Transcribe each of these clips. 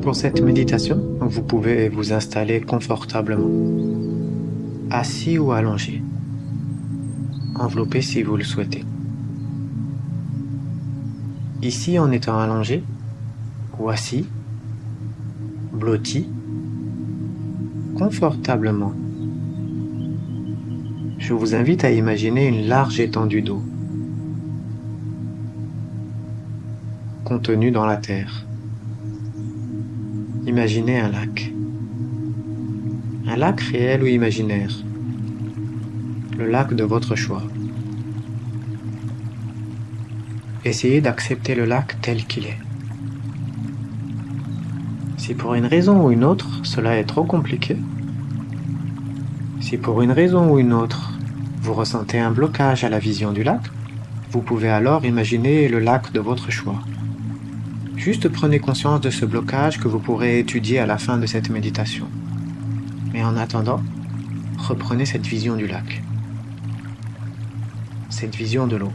Pour cette méditation, vous pouvez vous installer confortablement, assis ou allongé, enveloppé si vous le souhaitez. Ici, en étant allongé ou assis, blotti, confortablement, je vous invite à imaginer une large étendue d'eau, contenue dans la terre. Imaginez un lac réel ou imaginaire, le lac de votre choix. Essayez d'accepter le lac tel qu'il est. Si pour une raison ou une autre, cela est trop compliqué, si pour une raison ou une autre, vous ressentez un blocage à la vision du lac, vous pouvez alors imaginer le lac de votre choix. Juste prenez conscience de ce blocage que vous pourrez étudier à la fin de cette méditation. Mais en attendant, reprenez cette vision du lac, cette vision de l'eau.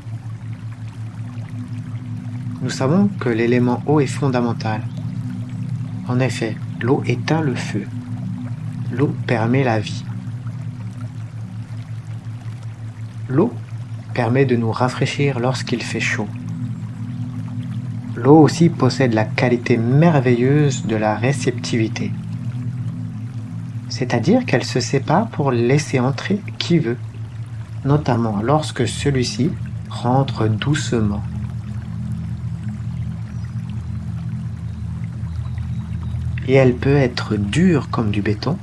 Nous savons que l'élément eau est fondamental. En effet, l'eau éteint le feu. L'eau permet la vie. L'eau permet de nous rafraîchir lorsqu'il fait chaud. L'eau aussi possède la qualité merveilleuse de la réceptivité. C'est-à-dire qu'elle se sépare pour laisser entrer qui veut, notamment lorsque celui-ci rentre doucement. Et elle peut être dure comme du béton,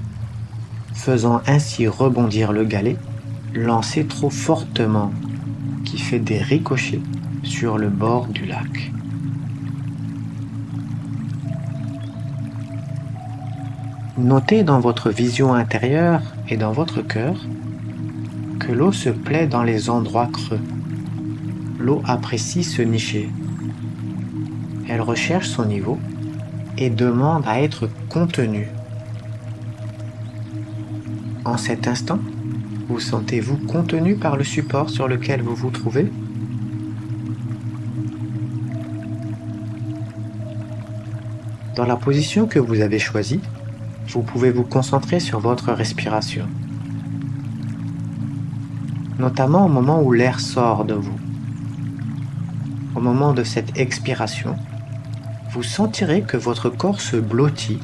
faisant ainsi rebondir le galet, lancé trop fortement, qui fait des ricochets sur le bord du lac. Notez dans votre vision intérieure et dans votre cœur que l'eau se plaît dans les endroits creux. L'eau apprécie se nicher. Elle recherche son niveau et demande à être contenue. En cet instant, vous sentez-vous contenu par le support sur lequel vous vous trouvez ? Dans la position que vous avez choisie, vous pouvez vous concentrer sur votre respiration, notamment au moment où l'air sort de vous. Au moment de cette expiration, vous sentirez que votre corps se blottit.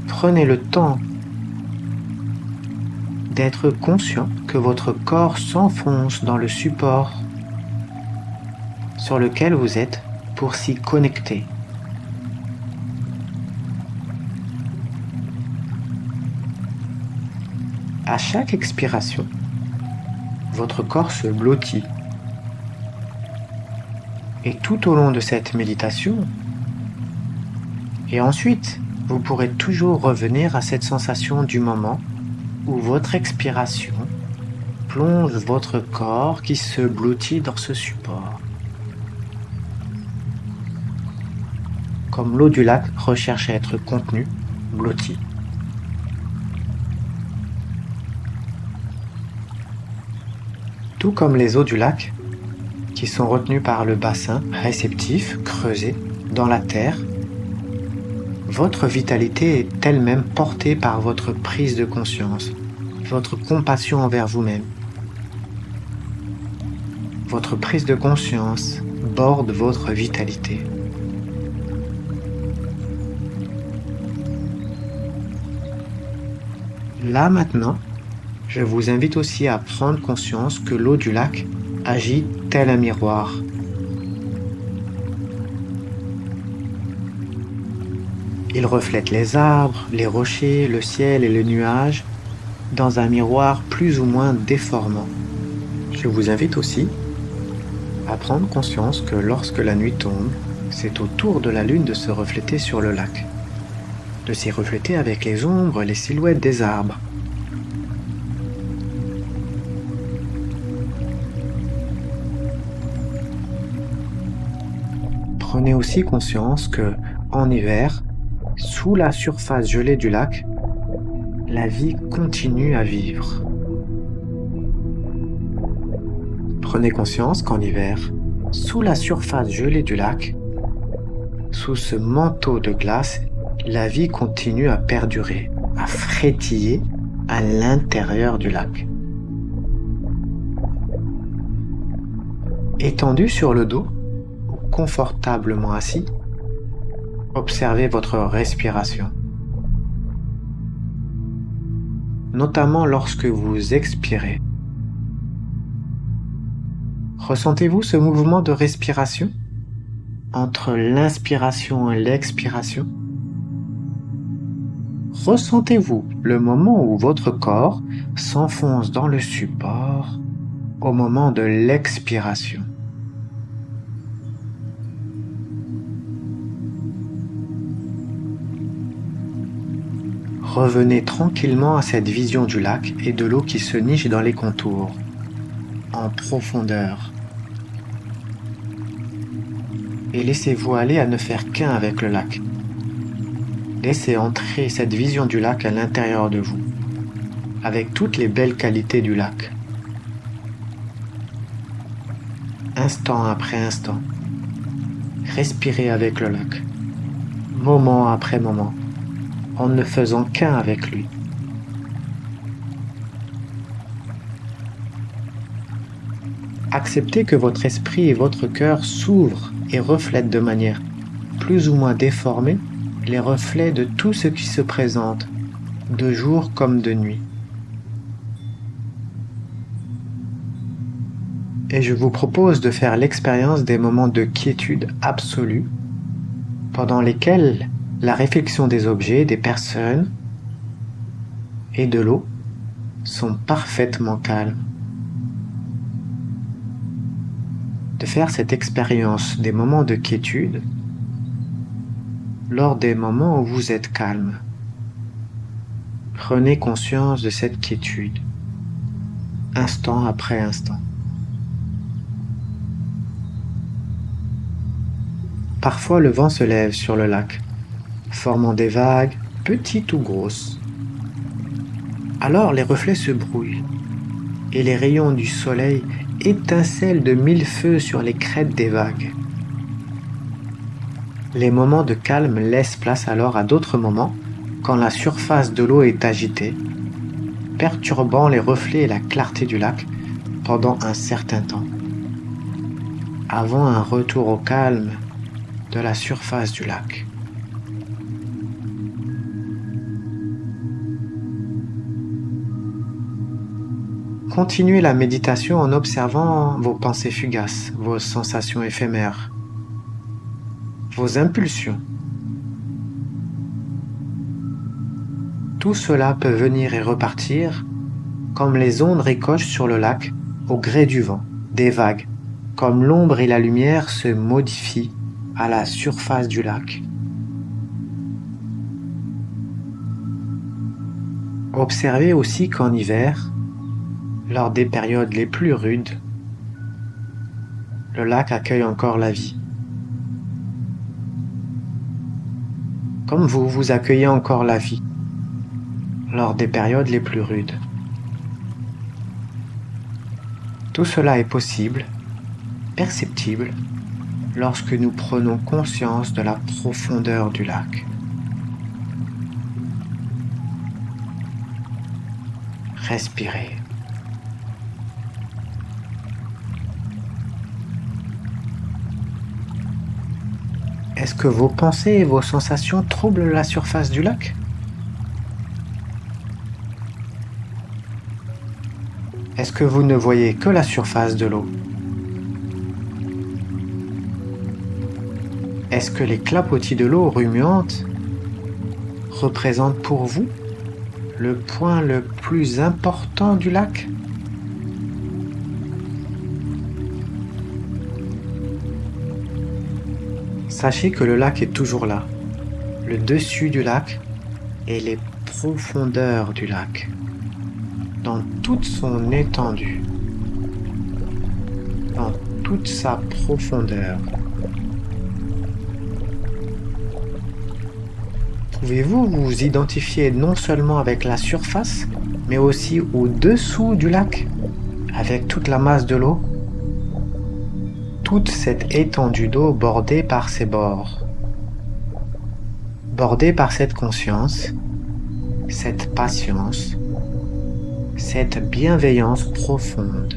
Prenez le temps d'être conscient que votre corps s'enfonce dans le support sur lequel vous êtes pour s'y connecter. À chaque expiration, votre corps se blottit. Et tout au long de cette méditation, et ensuite, vous pourrez toujours revenir à cette sensation du moment où votre expiration plonge votre corps qui se blottit dans ce support. Comme l'eau du lac recherche à être contenue, blottie. Tout comme les eaux du lac, qui sont retenues par le bassin réceptif creusé dans la terre, votre vitalité est elle-même portée par votre prise de conscience, votre compassion envers vous-même. Votre prise de conscience borde votre vitalité. Là maintenant, je vous invite aussi à prendre conscience que l'eau du lac agit tel un miroir. Il reflète les arbres, les rochers, le ciel et les nuages dans un miroir plus ou moins déformant. Je vous invite aussi à prendre conscience que lorsque la nuit tombe, c'est au tour de la lune de se refléter sur le lac, de s'y refléter avec les ombres et les silhouettes des arbres. Prenez aussi conscience que, en hiver, sous la surface gelée du lac, la vie continue à vivre. Prenez conscience qu'en hiver, sous la surface gelée du lac, sous ce manteau de glace, la vie continue à perdurer, à frétiller à l'intérieur du lac. Étendu sur le dos, ou confortablement assis, observez votre respiration. Notamment lorsque vous expirez. Ressentez-vous ce mouvement de respiration entre l'inspiration et l'expiration? Ressentez-vous le moment où votre corps s'enfonce dans le support au moment de l'expiration? Revenez tranquillement à cette vision du lac et de l'eau qui se niche dans les contours, en profondeur. Et laissez-vous aller à ne faire qu'un avec le lac. Laissez entrer cette vision du lac à l'intérieur de vous, avec toutes les belles qualités du lac. Instant après instant, respirez avec le lac, moment après moment, en ne faisant qu'un avec lui. Acceptez que votre esprit et votre cœur s'ouvrent et reflètent de manière plus ou moins déformée les reflets de tout ce qui se présente, de jour comme de nuit. Et je vous propose de faire l'expérience des moments de quiétude absolue, pendant lesquels la réflexion des objets, des personnes et de l'eau sont parfaitement calmes. De faire cette expérience des moments de quiétude lors des moments où vous êtes calme. Prenez conscience de cette quiétude, instant après instant. Parfois le vent se lève sur le lac, formant des vagues, petites ou grosses. Alors les reflets se brouillent, et les rayons du soleil étincellent de mille feux sur les crêtes des vagues. Les moments de calme laissent place alors à d'autres moments quand la surface de l'eau est agitée, perturbant les reflets et la clarté du lac pendant un certain temps, avant un retour au calme de la surface du lac. Continuez la méditation en observant vos pensées fugaces, vos sensations éphémères, vos impulsions. Tout cela peut venir et repartir comme les ondes ricochent sur le lac au gré du vent, des vagues, comme l'ombre et la lumière se modifient à la surface du lac. Observez aussi qu'en hiver, lors des périodes les plus rudes, le lac accueille encore la vie. Comme vous accueillez encore la vie lors des périodes les plus rudes. Tout cela est possible, perceptible, lorsque nous prenons conscience de la profondeur du lac. Respirez. Est-ce que vos pensées et vos sensations troublent la surface du lac? Est-ce que vous ne voyez que la surface de l'eau? Est-ce que les clapotis de l'eau remuante représentent pour vous le point le plus important du lac? Sachez que le lac est toujours là, le dessus du lac et les profondeurs du lac, dans toute son étendue, dans toute sa profondeur. Pouvez-vous vous identifier non seulement avec la surface, mais aussi au-dessous du lac, avec toute la masse de l'eau? Toute cette étendue d'eau bordée par ses bords. bordé par cette conscience, cette patience, cette bienveillance profonde.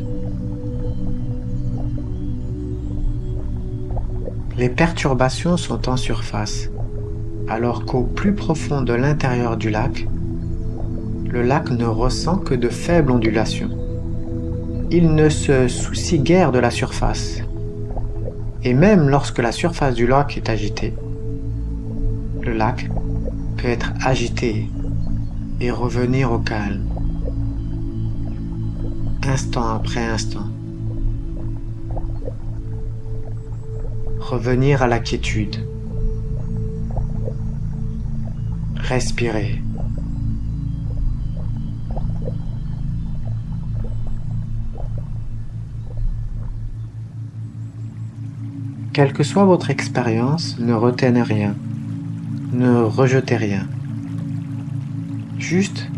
Les perturbations sont en surface, alors qu'au plus profond de l'intérieur du lac, le lac ne ressent que de faibles ondulations. Il ne se soucie guère de la surface. Et même lorsque la surface du lac est agitée, le lac peut être agité et revenir au calme, instant après instant. Revenir à la quiétude. Respirer. Quelle que soit votre expérience, ne retenez rien, ne rejetez rien. Juste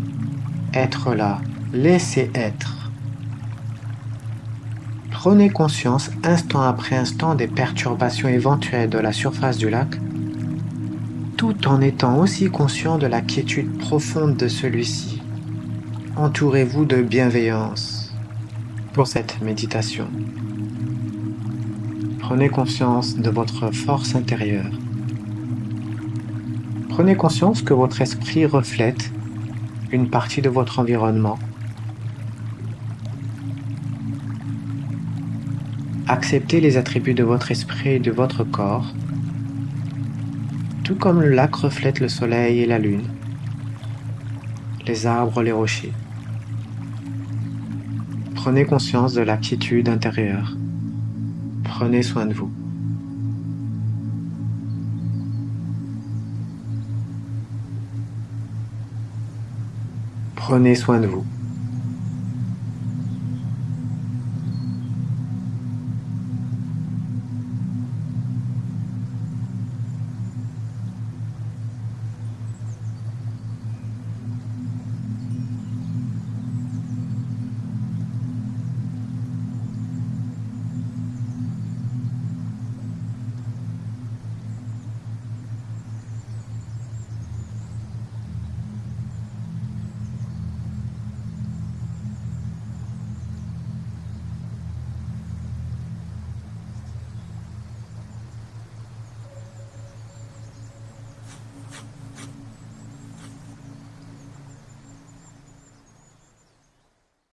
être là, laissez être. Prenez conscience instant après instant des perturbations éventuelles de la surface du lac, tout en étant aussi conscient de la quiétude profonde de celui-ci. Entourez-vous de bienveillance pour cette méditation. Prenez conscience de votre force intérieure. Prenez conscience que votre esprit reflète une partie de votre environnement. Acceptez les attributs de votre esprit et de votre corps, tout comme le lac reflète le soleil et la lune, les arbres, les rochers. Prenez conscience de la quiétude intérieure. Prenez soin de vous. Prenez soin de vous.